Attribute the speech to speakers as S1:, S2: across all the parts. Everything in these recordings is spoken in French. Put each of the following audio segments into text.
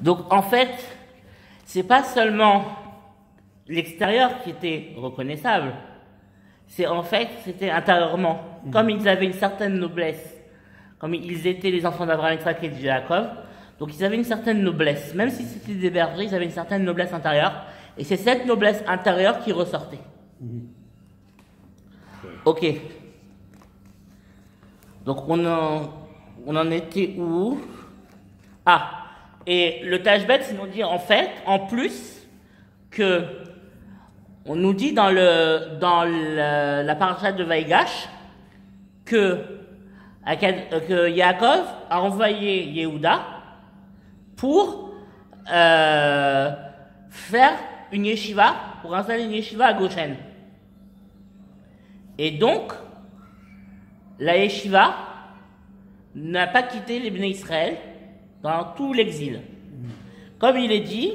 S1: Donc en fait, c'est pas seulement l'extérieur qui était reconnaissable, c'est en fait, c'était intérieurement. Comme ils avaient une certaine noblesse, comme ils étaient les enfants d'Abraham, Isaac et de Jacob, donc ils avaient une certaine noblesse. Même si c'était des bergers, ils avaient une certaine noblesse intérieure. Et c'est cette noblesse intérieure qui ressortait. Ok. Donc on en était où? Ah, et le Tashbet, c'est nous dire en fait, en plus, que on nous dit dans la paracha de Vaïgash que Yaakov a envoyé Yehuda pour faire une yeshiva, pour installer une yeshiva à Goshen. Et donc, la yeshiva n'a pas quitté les Bnei Israël dans tout l'exil. Comme il est dit,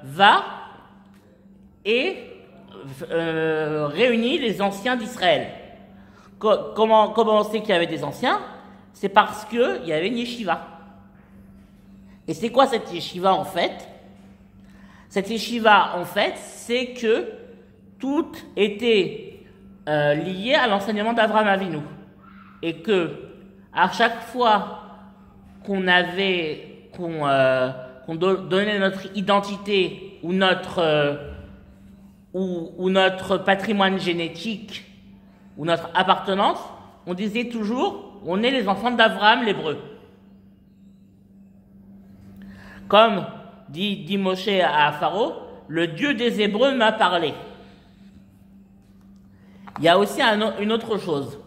S1: va et réunit les anciens d'Israël. Comment on sait qu'il y avait des anciens? C'est parce qu'il y avait une yeshiva. Et c'est quoi cette yeshiva en fait? Cette yeshiva en fait, c'est que tout était lié à l'enseignement d'Abraham Avinu. Et que à chaque fois qu'on donnait notre identité ou notre patrimoine génétique ou notre appartenance, on disait toujours on est les enfants d'Abraham l'hébreu. Comme dit Moshe à Pharaon, le Dieu des Hébreux m'a parlé. Il y a aussi une autre chose.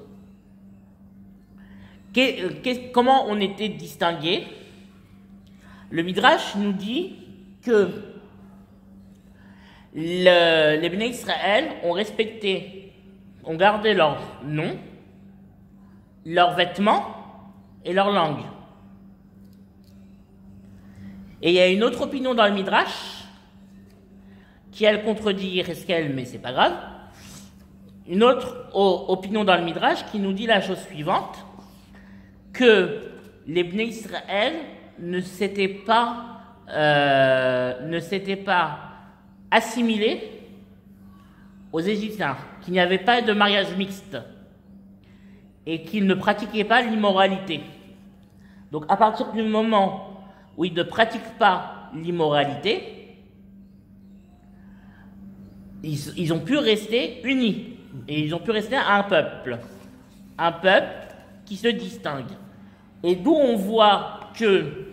S1: Comment on était distingués? Le Midrash nous dit que les Bnei Israël ont gardé leur nom, leurs vêtements et leur langue. Et il y a une autre opinion dans le Midrash qui elle contredit Yehezkel, mais c'est pas grave. Une autre opinion dans le Midrash qui nous dit la chose suivante, que les Bnei Israël ne s'étaient pas assimilés aux Égyptiens, qu'il n'y avait pas de mariage mixte et qu'ils ne pratiquaient pas l'immoralité. Donc à partir du moment où ils ne pratiquent pas l'immoralité, ils ont pu rester unis et ils ont pu rester un peuple qui se distingue. Et d'où on voit que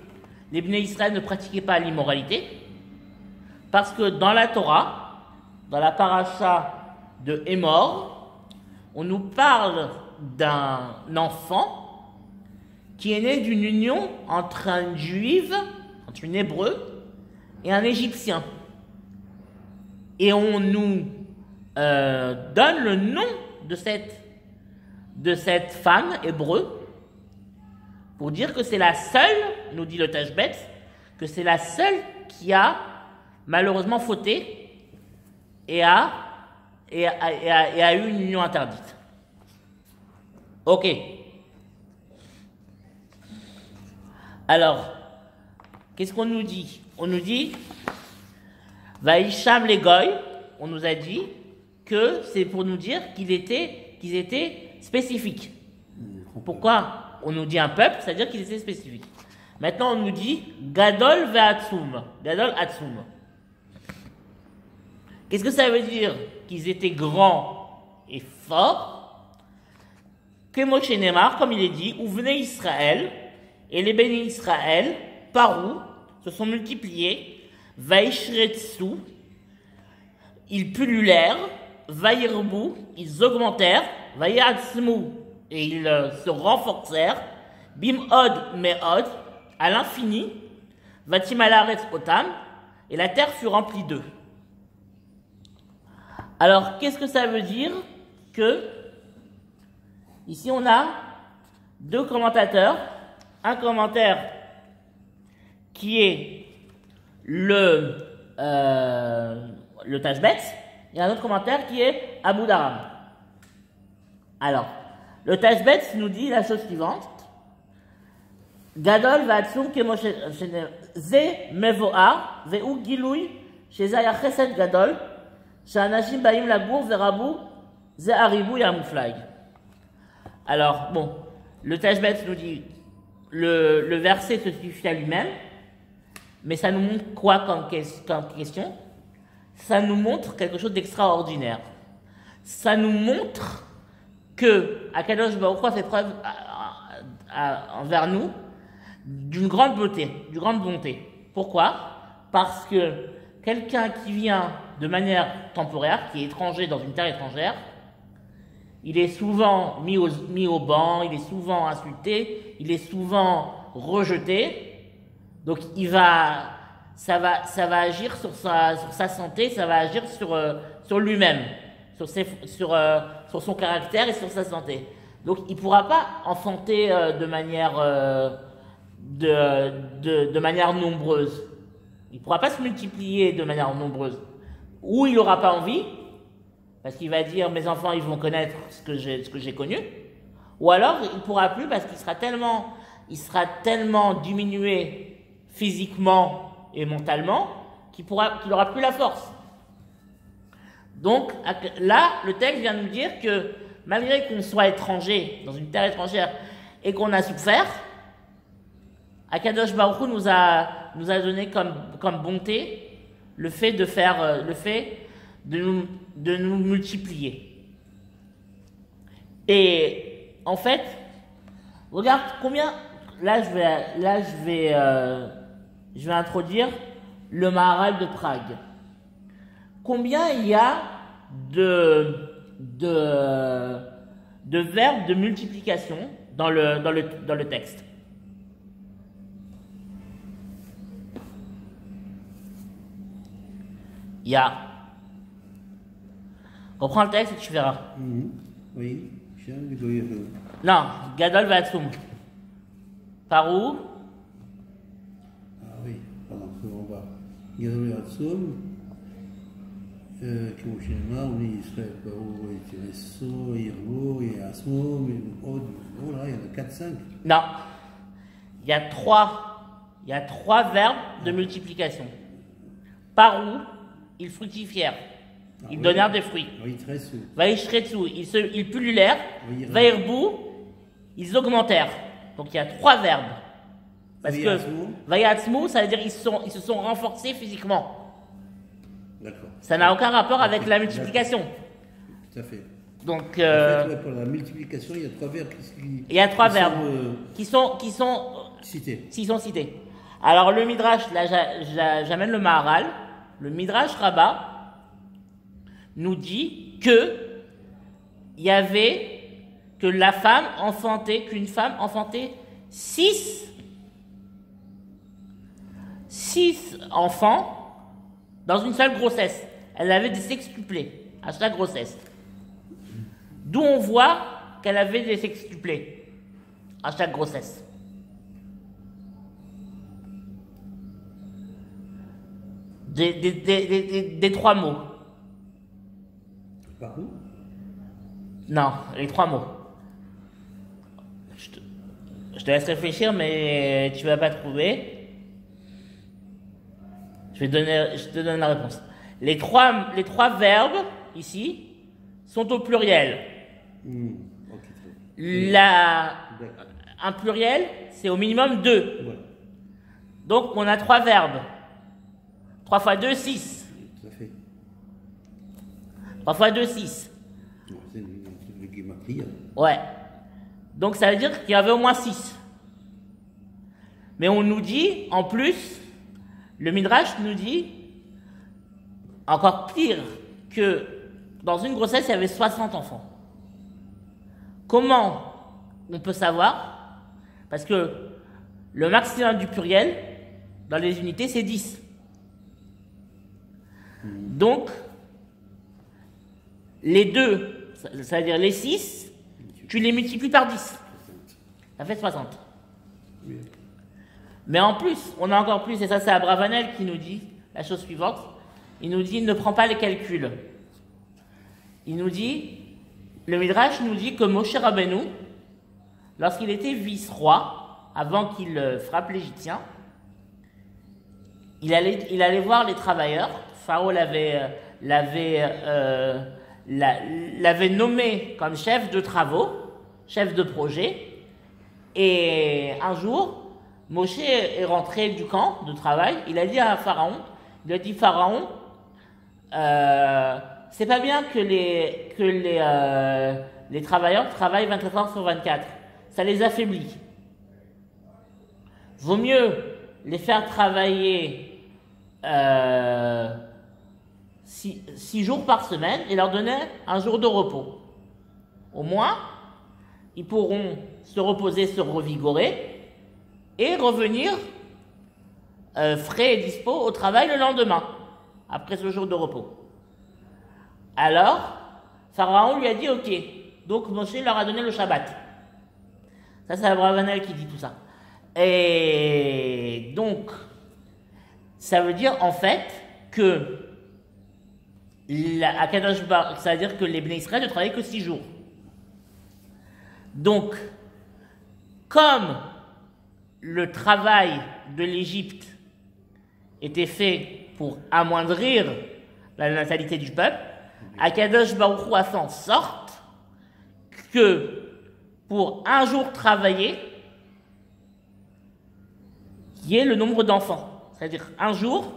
S1: les Bnei Israël ne pratiquaient pas l'immoralité, parce que dans la Torah, dans la paracha de Hémor, on nous parle d'un enfant qui est né d'une union entre une juive, entre une hébreu et un égyptien. Et on nous donne le nom de cette femme hébreu pour dire que c'est la seule, nous dit le Tashbet, que c'est la seule qui a malheureusement fauté et a eu une union interdite. Ok. Alors, qu'est-ce qu'on nous dit? On nous dit, Vaïcham les Goy, on nous a dit que c'est pour nous dire qu'ils étaient spécifiques. Pourquoi on nous dit un peuple? C'est-à-dire qu'ils étaient spécifiques. Maintenant, on nous dit Gadol ve'atzum. Gadol atzum. Qu'est-ce que ça veut dire? Qu'ils étaient grands et forts. Kemo Shenemar, comme il est dit, où venait Israël, et les bénis Israël, par où se sont multipliés, Vaishretsu, ils pullulèrent, Vaïrbu, ils augmentèrent, Vayatzmu, et ils se renforcèrent, Bimod Meod, à l'infini, Vatimalaret Otam, et la terre fut remplie d'eux. Alors, qu'est-ce que ça veut dire que, ici on a deux commentateurs, un commentaire qui est le Tashbet, et un autre commentaire qui est Abu Dharam. Alors, le Tashbet nous dit la chose suivante. גדול ועצום כמו שזה מבואר, והוא גילוי שזה היה חסד גדול, שאנשים באים לגור ורבו, זה הריבוי המופלג. Alors, bon, le Tashbetz nous dit, le verset se suffit à lui-même, mais ça nous montre quoi comme question? Ça nous montre quelque chose d'extraordinaire. Ça nous montre que Akadosh Baruch Hu a fait preuve envers nous d'une grande bonté. Pourquoi? Parce que quelqu'un qui vient de manière temporaire, qui est étranger dans une terre étrangère, il est souvent mis au banc, il est souvent insulté, il est souvent rejeté. Donc ça va agir sur sa santé, ça va agir sur lui-même, sur son caractère et sur sa santé. Donc il ne pourra pas enfanter de manière nombreuse. Il ne pourra pas se multiplier de manière nombreuse. Ou il n'aura pas envie, parce qu'il va dire mes enfants ils vont connaître ce que j'ai connu. Ou alors il ne pourra plus parce qu'il sera tellement diminué physiquement et mentalement qu'il n'aura plus la force. Donc là, le texte vient nous dire que malgré qu'on soit étranger, dans une terre étrangère, et qu'on a souffert, Akadosh Baruch Hu nous a donné comme bonté le fait de nous multiplier. Et en fait, regarde combien. Là, je vais introduire le Maharal de Prague. Combien il y a de verbes de multiplication dans le texte? Il y a. Reprends le texte et tu verras.
S2: Oui.
S1: Non, Gadol Vatsum. Par où?
S2: Ah oui, pardon, on va. Gadol Vatsum, כמו שנאמר, בני ישראל באו יתרסו, ירבו, יעצמו, là, il y en a 4-5.
S1: Non, il y a trois verbes de multiplication. Par où ils fructifièrent, ils donnèrent des fruits. Vaishretsu, ils pullulèrent. Vairbu, ils augmentèrent. Donc il y a trois verbes. Parce que Vayatsmu, ça veut dire ils se sont renforcés physiquement.
S2: D'accord.
S1: Ça n'a aucun rapport avec la multiplication.
S2: Tout à fait.
S1: Donc,
S2: en fait, pour la multiplication, il y a trois verbes
S1: qui sont cités. Alors le Midrash, là j'amène le Maharal. Le Midrash Rabbah nous dit qu'une femme enfantait 6 enfants dans une seule grossesse. Elle avait des sextuplés à chaque grossesse. D'où on voit qu'elle avait des sextuplés à chaque grossesse. Des trois mots.
S2: Par où?
S1: Non, les trois mots. Je te laisse réfléchir, mais tu ne vas pas trouver. Je te donne la réponse. Les trois verbes, ici, sont au pluriel. Un pluriel, c'est au minimum 2. Ouais. Donc, on a trois verbes. 3 fois 2, 6.
S2: Tout à fait.
S1: 3 fois 2, 6.
S2: C'est le guématrie.
S1: Ouais. Donc, ça veut dire qu'il y avait au moins 6. Mais on nous dit, en plus, le Midrash nous dit, encore pire, que dans une grossesse, il y avait 60 enfants. Comment on peut savoir? Parce que le maximum du pluriel, dans les unités, c'est 10. Donc, les deux, c'est-à-dire les 6, tu les multiplies par 10. Ça fait 60. Oui. Mais en plus, on a encore plus, et ça c'est Abravanel qui nous dit la chose suivante. Il nous dit, ne prends pas les calculs. Il nous dit, le Midrash nous dit que Moshe Rabbeinu, lorsqu'il était vice-roi, avant qu'il frappe l'Égyptien, il allait voir les travailleurs. Pharaon l'avait nommé comme chef de travaux, chef de projet. Et un jour, Moshe est rentré du camp de travail. Il a dit à Pharaon, Pharaon, c'est pas bien que les travailleurs travaillent 24 heures sur 24. Ça les affaiblit. Vaut mieux les faire travailler 6 jours par semaine et leur donner un jour de repos. Au moins, ils pourront se reposer, se revigorer et revenir frais et dispo au travail le lendemain, après ce jour de repos. Alors, Pharaon lui a dit ok. Donc Moshe leur a donné le Shabbat. Ça, c'est Abravanel qui dit tout ça. Et donc, ça veut dire en fait que ça veut dire que les Bnei Israël ne travaillaient que 6 jours. Donc, comme le travail de l'Égypte était fait pour amoindrir la natalité du peuple, Akadosh Baruch Hu a fait en sorte que pour un jour travaillé, il y ait le nombre d'enfants. C'est-à-dire un jour,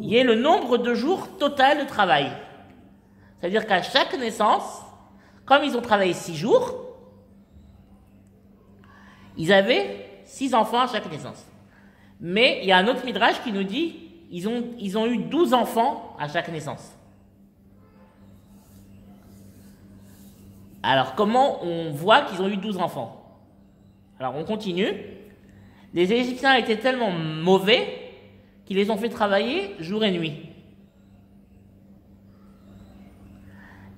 S1: il y ait le nombre de jours total de travail. C'est-à-dire qu'à chaque naissance, comme ils ont travaillé 6 jours, ils avaient 6 enfants à chaque naissance. Mais il y a un autre midrash qui nous dit ils ont eu 12 enfants à chaque naissance. Alors, comment on voit qu'ils ont eu 12 enfants? Alors, on continue. Les Égyptiens étaient tellement mauvais qu'ils les ont fait travailler jour et nuit.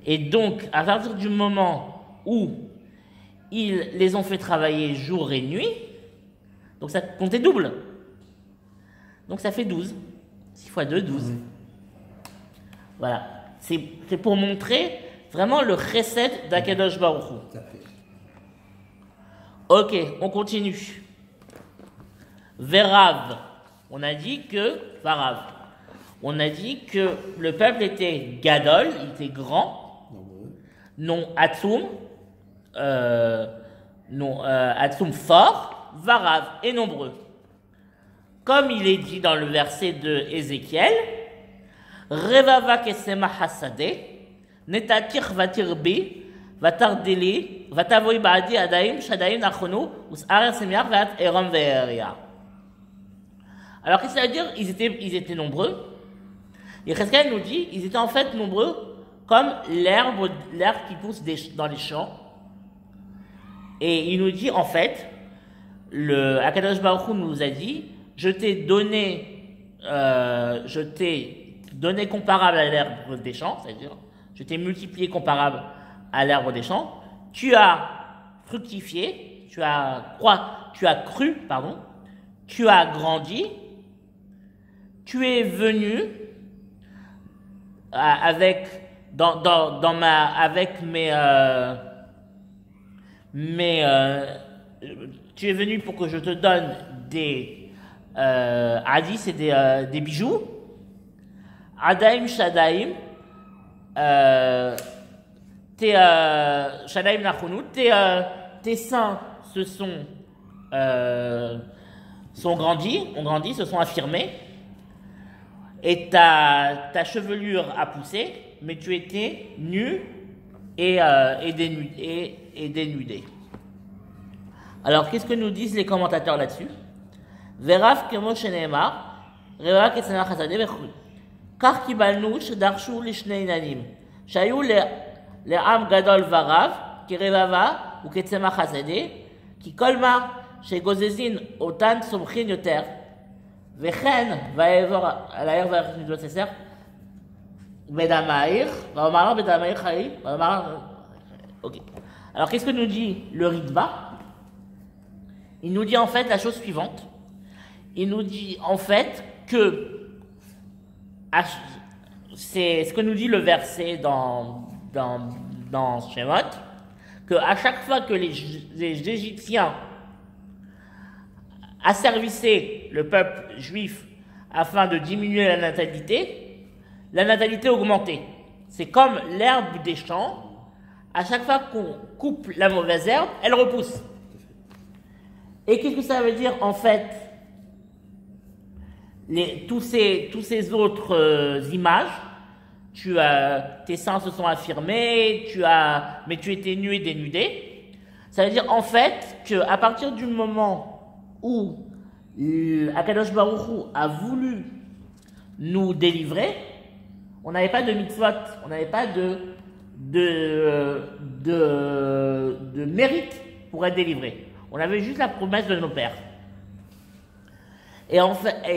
S1: Et donc, à partir du moment où ils les ont fait travailler jour et nuit, donc ça comptait double. Donc ça fait 12. 6 fois 2, 12. Voilà. C'est pour montrer vraiment le chesed d'Akadosh Baruch Hu. Ok, on continue. Verav. On a dit que Varav. On a dit que le peuple était gadol, il était grand. Non atzum. Atzum fort. Varav et nombreux. Comme il est dit dans le verset de Ézéchiel, Revava kesema hasade, netatir vatirbi, vatardeli, vatavoy baadi adaim, shadaim nachonu, us'ar semiar vat eram ve'eria. Alors, qu'est-ce que ça veut dire? Ils étaient nombreux. Et Cheskel nous dit, ils étaient en fait nombreux comme l'herbe qui pousse dans les champs. Et il nous dit, en fait, Akadosh Baruch Hu nous a dit, je t'ai donné comparable à l'herbe des champs, c'est-à-dire, je t'ai multiplié comparable à l'herbe des champs. Tu as fructifié, tu as cru, tu as grandi, tu es venu tu es venu pour que je te donne des Adi, c'est des bijoux. Adaim Shadaim, Shadaim Nachonu, tes seins sont grandis, se sont affirmés, et ta chevelure a poussé, mais tu étais nu et dénudé. Alors, qu'est-ce que nous disent les commentateurs là-dessus? Verav kemo sheneemar, reva kesena chasade vechul. Kach kibalnu shedarshu lishnei nanim. Shayu le'am gadol varav, ki revava ou ketsema chasade, ki kolma shegozezin otan somchin yoter. Vechen vaevor alayer vaevor nidot seser. Bedamaïr, va Bedamaïr Chali, ok. Alors, qu'est-ce que nous dit le Ritba? Il nous dit en fait la chose suivante. Il nous dit en fait que c'est ce que nous dit le verset dans Shemot, que à chaque fois que les Égyptiens asservissait le peuple juif afin de diminuer la natalité augmentait. C'est comme l'herbe des champs. À chaque fois qu'on coupe la mauvaise herbe, elle repousse. Et qu'est-ce que ça veut dire en fait? Tous ces autres images, tes seins se sont affirmés, mais tu étais nu et dénudé. Ça veut dire en fait qu'à partir du moment où Akadosh Baruch Hu a voulu nous délivrer, on n'avait pas de mitzvot, on n'avait pas de mérite pour être délivré. On avait juste la promesse de nos pères. Et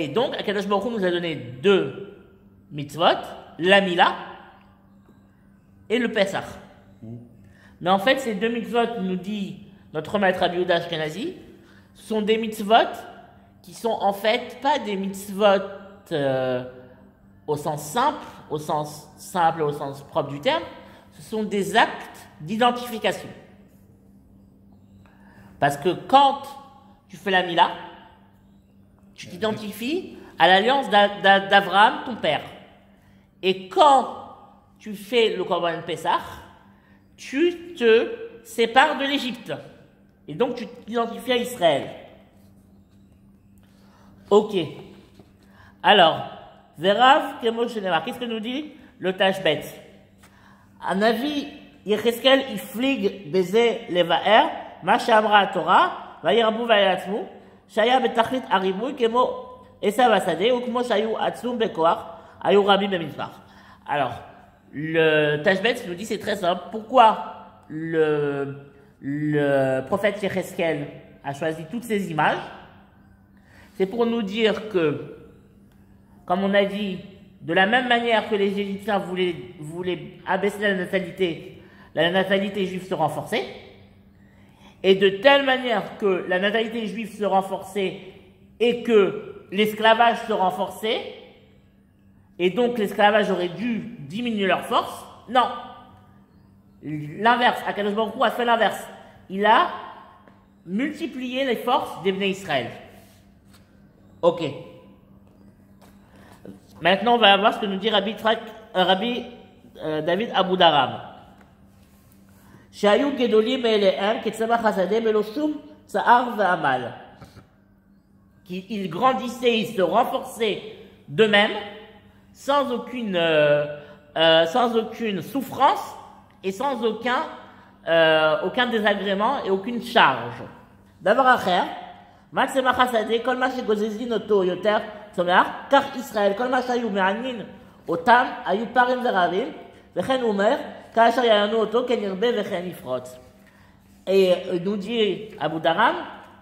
S1: donc, Akadosh Baruch Hu nous a donné 2 mitzvot, la Mila et le Pesach. Mais en fait, ces 2 mitzvot, nous dit notre maître Rabbi Yehuda Ashkenazi, sont des mitzvot qui sont en fait pas des mitzvot au sens simple et au sens propre du terme, ce sont des actes d'identification. Parce que quand tu fais la Mila, tu t'identifies à l'alliance d'Abraham, ton père. Et quand tu fais le Korban Pessah, tu te sépares de l'Égypte. Et donc tu t'identifies à Israël. Ok. Alors, Verav Kemo Shenemar, qu'est-ce que nous dit le Tashbet? Un avis, Yecheskel Iflig Beze Levaer, Ma Shamra Torah, Vayirbu Vayatzmu, Shaya Betachlit Aribui, Kemo Esav Asade, ou Kmo Shayu Atzum Bekoach, Ayu Rabbi Bemizbach. Alors, le Tashbet nous dit c'est très simple. Pourquoi le prophète Yecheskel a choisi toutes ces images? C'est pour nous dire que, comme on a dit, de la même manière que les Égyptiens voulaient abaisser la natalité juive se renforçait, et de telle manière que la natalité juive se renforçait et que l'esclavage se renforçait, et donc l'esclavage aurait dû diminuer leur force. Non. L'inverse. Akadosh Baruch Hu a fait l'inverse. Il a multiplié les forces des Bnei Israël. Ok. Maintenant, on va voir ce que nous dit Rabbi David Aboudaram. Shayu gedolim elehem ketzamach hasadeh belo shum tsa'ar ve'amal. Qu'ils grandissaient, ils se renforçaient d'eux-mêmes, sans aucune souffrance et sans aucun désagrément et aucune charge. D'abord, Matzemach hasadeh kol ma shegozezin oto yoter tzomach kach Israël kol ma shayu me'anin otam ayu parim ve'ravim vechen omer kasher yayanu oto ken yirbe vechen yifrot. Et nous dit Aboudaram,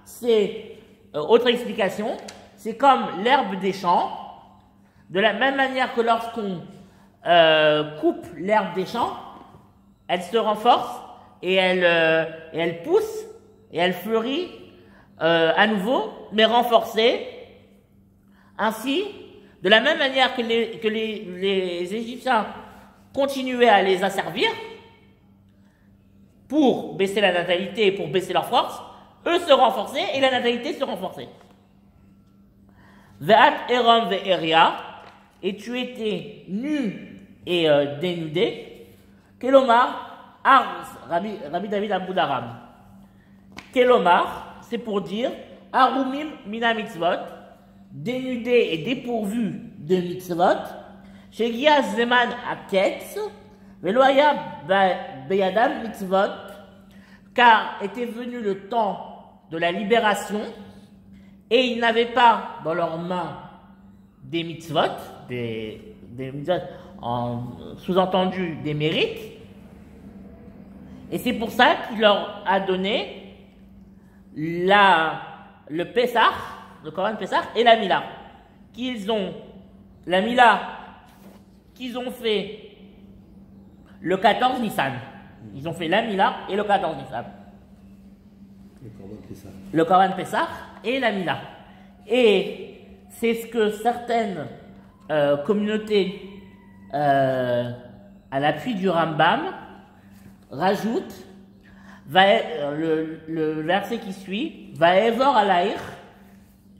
S1: c'est autre explication, c'est comme l'herbe des champs. De la même manière que lorsqu'on coupe l'herbe des champs, elle se renforce et elle pousse et elle fleurit à nouveau, mais renforcée. Ainsi, de la même manière que les Égyptiens continuaient à les asservir pour baisser la natalité et pour baisser leur force, eux se renforçaient et la natalité se renforçait. Ve'at erom ve'eria, et tu étais nu et dénudé. Kelomar, Rabbi David Aboudaram. Kelomar, c'est pour dire Arumim mina mitzvot, dénudé et dépourvu de mitzvot. Shegia zeman aketz, veloya beyadam mitzvot, car était venu le temps de la libération et ils n'avaient pas dans leurs mains des mitzvot, des mitzvot, sous-entendu des mérites, et c'est pour ça qu'il leur a donné le Pessah, le Korban Pessah et la Mila. La Mila qu'ils ont fait le 14 Nissan. Ils ont fait la Mila et le 14 Nissan. Le Korban Pessah et la Mila. Et c'est ce que certaines communautés, à l'appui du Rambam, rajoutent le verset qui suit, Vaevor alaïr,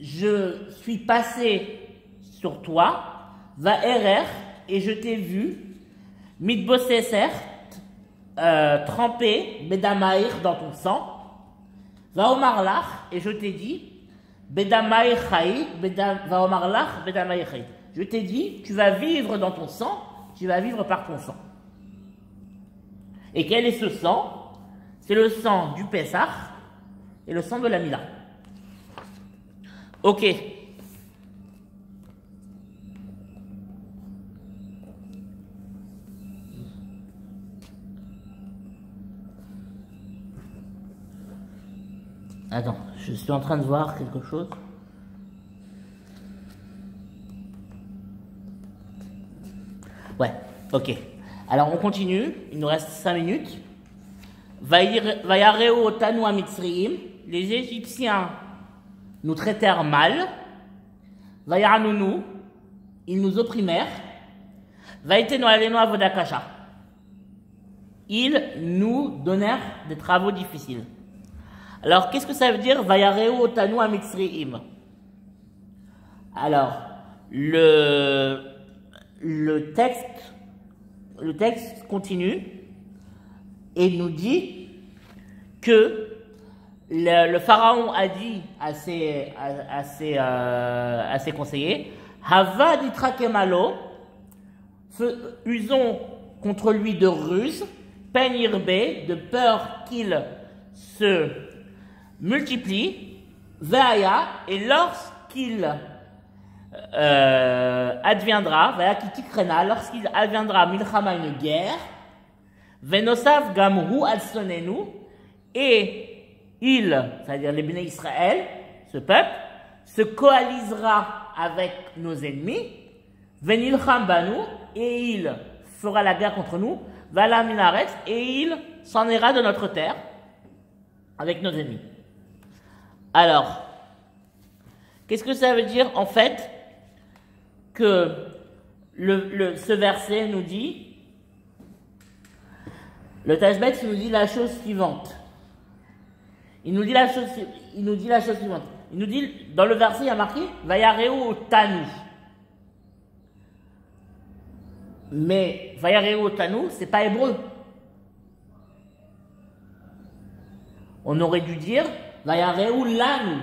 S1: je suis passé sur toi, va erer, et je t'ai vu, mitbosser, trempé, bedamaïr dans ton sang, va omarlach, et je t'ai dit, bedamaïr chaï, va omarlach, bedamaïr chaï. Je t'ai dit, tu vas vivre dans ton sang, tu vas vivre par ton sang. Et quel est ce sang? C'est le sang du Pessah et le sang de la Mila. Ok. Attends, je suis en train de voir quelque chose. Ouais, ok. Alors on continue, il nous reste 5 minutes. Vayareu otanu amitzriim, les Égyptiens nous traitèrent mal. Vayaranunu, ils nous opprimèrent. Vaitenu alenu avodakasha, ils nous donnèrent des travaux difficiles. Alors qu'est-ce que ça veut dire Vayareu otanu amitzriim? Alors le texte continue et nous dit que le pharaon a dit à ses conseillers, Hava ditrakemalo, usons contre lui de ruse, penirbe, de peur qu'il se multiplie, veaya, et lorsqu'il adviendra, lorsqu'il adviendra milchama, une guerre, venosav gamru al-sonenu, et il, c'est-à-dire les Bnei Israël, ce peuple, se coalisera avec nos ennemis, venilcham banu, et il fera la guerre contre nous, vala minaret, et il s'en ira de notre terre avec nos ennemis. Alors, qu'est-ce que ça veut dire en fait que ce verset nous dit, le Tashbetz nous dit la chose suivante. Il nous dit la chose suivante. Il nous dit, dans le verset, il y a marqué Vayareu otanu. Mais Vayareu otanu, c'est pas hébreu. On aurait dû dire Vayareu lanu.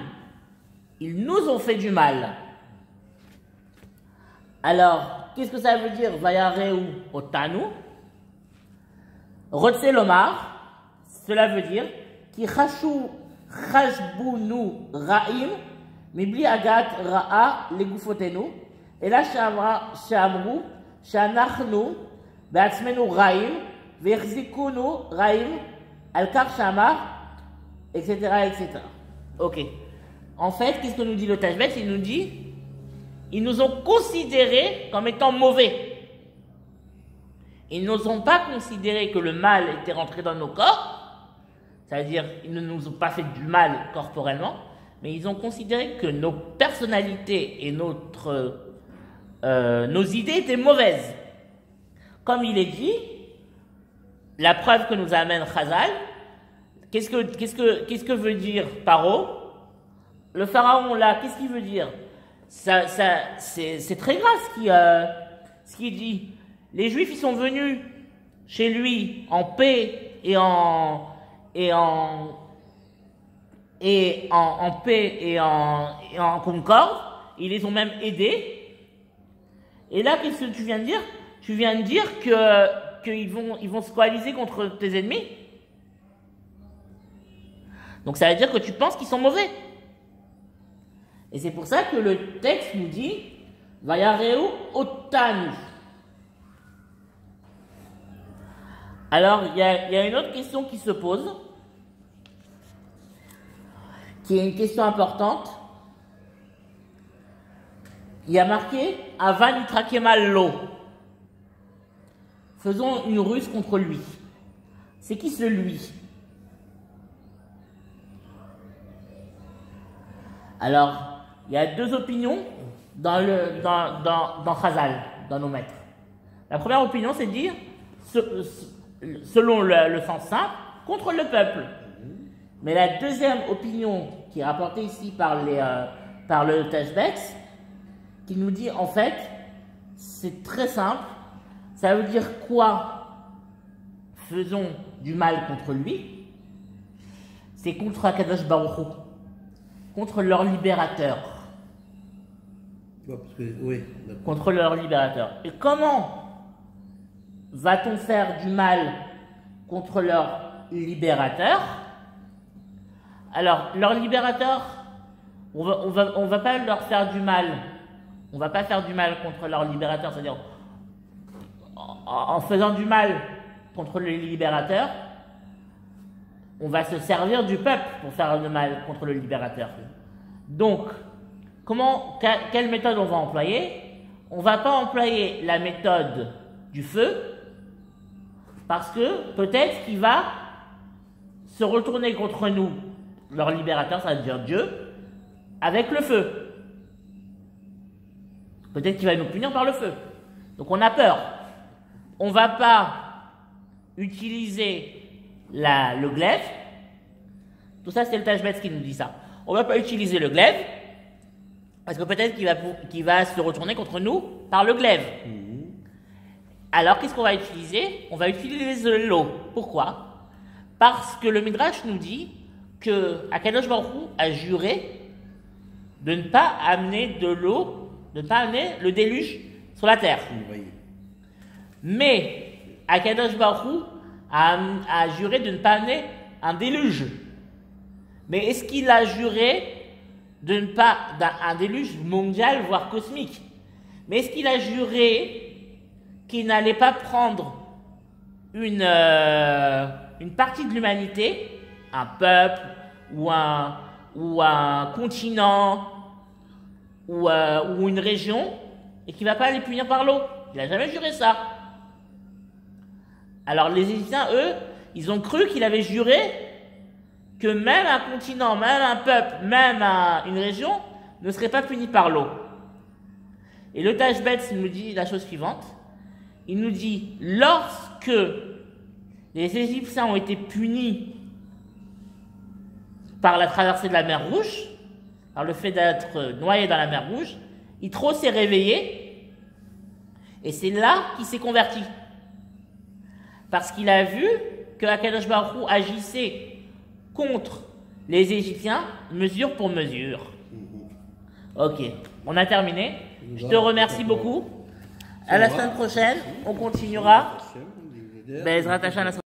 S1: Ils nous ont fait du mal. Alors, qu'est-ce que ça veut dire Vayareu otanu? Rotse lomar, cela veut dire Ki chashbunu ra'im, mibli agat ra'a legufotenu, et là shamru, shanachnu, be'atzmenu ra'im, ve'chzikunu ra'im, al-kar shamar, etc., etc. Ok. En fait, qu'est-ce que nous dit le Tashbetz? Il nous dit, ils nous ont considérés comme étant mauvais. Ils ne nous ont pas considéré que le mal était rentré dans nos corps, c'est-à-dire ils ne nous ont pas fait du mal corporellement, mais ils ont considéré que nos personnalités et nos idées étaient mauvaises. Comme il est dit, la preuve que nous amène Chazal, qu'est-ce que veut dire Paro? Le pharaon là, qu'est-ce qu'il veut dire? C'est très grave ce qu'il dit. Les Juifs, ils sont venus chez lui en paix et en paix et en concorde. Ils les ont même aidés. Et là, qu'est-ce que tu viens de dire? Tu viens de dire qu'ils vont se coaliser contre tes ennemis. Donc ça veut dire que tu penses qu'ils sont mauvais. Et c'est pour ça que le texte nous dit Vayareu otanu. Alors, il y a une autre question qui se pose, qui est une question importante. Il y a marqué Avan itrakemal lo. Faisons une ruse contre lui. C'est qui ce lui? Alors, il y a deux opinions dans Chazal, dans nos maîtres. La première opinion, c'est de dire selon le sens simple, contre le peuple. Mais la deuxième opinion qui est rapportée ici par par le Tashbetz, qui nous dit en fait, c'est très simple, ça veut dire quoi? Faisons du mal contre lui, c'est contre Akadosh Baruch Hu, contre leur libérateur.
S2: Ouais, parce que, oui,
S1: Contre leur libérateur. Et comment va-t-on faire du mal contre leur libérateur? Alors, leur libérateur, on va pas leur faire du mal. On va pas faire du mal contre leur libérateur, c'est-à-dire en faisant du mal contre le libérateur, on va se servir du peuple pour faire du mal contre le libérateur. Donc, quelle méthode on va employer? On va pas employer la méthode du feu, parce que peut-être qu'il va se retourner contre nous, leur libérateur, ça veut dire Dieu, avec le feu. Peut-être qu'il va nous punir par le feu. Donc on a peur. On ne va pas utiliser le glaive. Tout ça, c'est le Tashbetz qui nous dit ça. On ne va pas utiliser le glaive, parce que peut-être qu'il va se retourner contre nous par le glaive. Alors, qu'est-ce qu'on va utiliser? On va utiliser l'eau. Pourquoi? Parce que le Midrash nous dit que Akadosh Baruch Hu a juré de ne pas amener de l'eau, de ne pas amener le déluge sur la terre. Mais Akadosh Baruch Hu a juré de ne pas amener un déluge. Mais est-ce qu'il a juré de ne pas un déluge mondial, voire cosmique? Mais est-ce qu'il a juré qu'il n'allait pas prendre une partie de l'humanité, un peuple ou un continent ou une région, et qu'il ne va pas les punir par l'eau? Il n'a jamais juré ça. Alors les Égyptiens, eux, ils ont cru qu'il avait juré que même un continent, même un peuple, même une région ne serait pas puni par l'eau. Et le Tashbetz nous dit la chose suivante. Il nous dit, lorsque les Égyptiens ont été punis par la traversée de la mer Rouge, par le fait d'être noyés dans la mer Rouge, Yitro s'est réveillé, et c'est là qu'il s'est converti. Parce qu'il a vu que Akadosh Baruch Hu agissait contre les Égyptiens, mesure pour mesure. Ok, on a terminé. Je te remercie beaucoup. À la semaine prochaine, on continuera. Bezrat Hashem.